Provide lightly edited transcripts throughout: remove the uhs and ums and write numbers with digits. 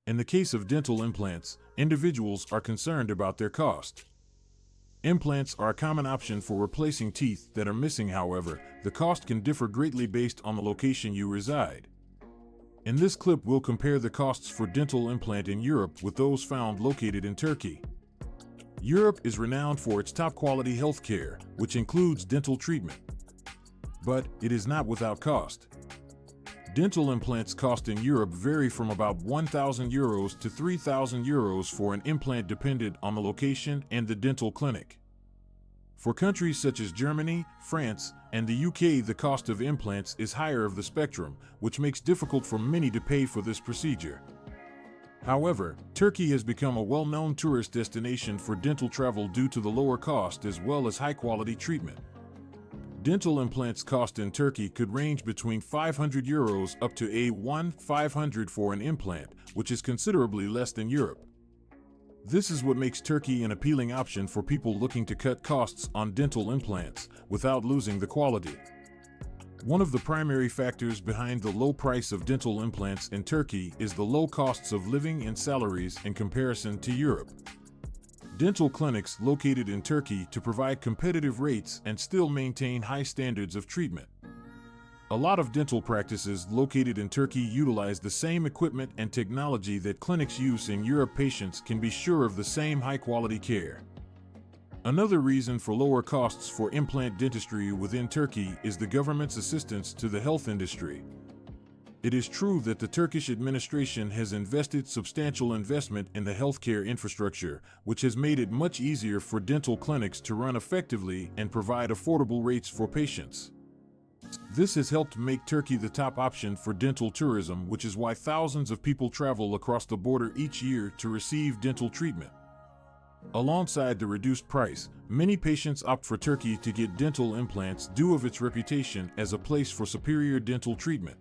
In the case of dental implants, individuals are concerned about their cost. Implants are a common option for replacing teeth that are missing. However, the cost can differ greatly based on the location you reside. In this clip, we'll compare the costs for dental implant in Europe with those found located in Turkey. Europe is renowned for its top-quality healthcare, which includes dental treatment. But it is not without cost. Dental implants cost in Europe vary from about €1,000 to €3,000 for an implant dependent on the location and the dental clinic. For countries such as Germany, France, and the UK, the cost of implants is higher of the spectrum, which makes it difficult for many to pay for this procedure. However, Turkey has become a well-known tourist destination for dental travel due to the lower cost as well as high-quality treatment. Dental implants cost in Turkey could range between €500 up to €1,500 for an implant, which is considerably less than Europe. This is what makes Turkey an appealing option for people looking to cut costs on dental implants without losing the quality. One of the primary factors behind the low price of dental implants in Turkey is the low costs of living and salaries in comparison to Europe. Dental clinics located in Turkey to provide competitive rates and still maintain high standards of treatment. A lot of dental practices located in Turkey utilize the same equipment and technology that clinics use in Europe. Patients can be sure of the same high-quality care. Another reason for lower costs for implant dentistry within Turkey is the government's assistance to the health industry. It is true that the Turkish administration has invested substantial investment in the healthcare infrastructure, which has made it much easier for dental clinics to run effectively and provide affordable rates for patients. This has helped make Turkey the top option for dental tourism, which is why thousands of people travel across the border each year to receive dental treatment. Alongside the reduced price, many patients opt for Turkey to get dental implants due to its reputation as a place for superior dental treatment.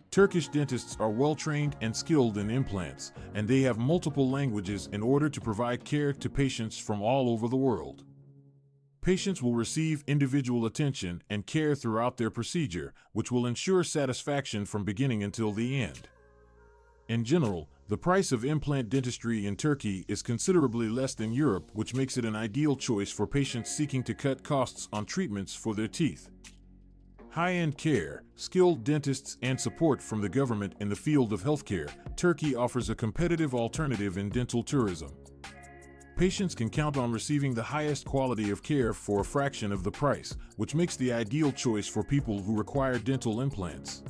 Turkish dentists are well-trained and skilled in implants, and they have multiple languages in order to provide care to patients from all over the world. Patients will receive individual attention and care throughout their procedure, which will ensure satisfaction from beginning until the end. In general, the price of implant dentistry in Turkey is considerably less than Europe, which makes it an ideal choice for patients seeking to cut costs on treatments for their teeth. High-end care, skilled dentists, and support from the government in the field of healthcare, Turkey offers a competitive alternative in dental tourism. Patients can count on receiving the highest quality of care for a fraction of the price, which makes the ideal choice for people who require dental implants.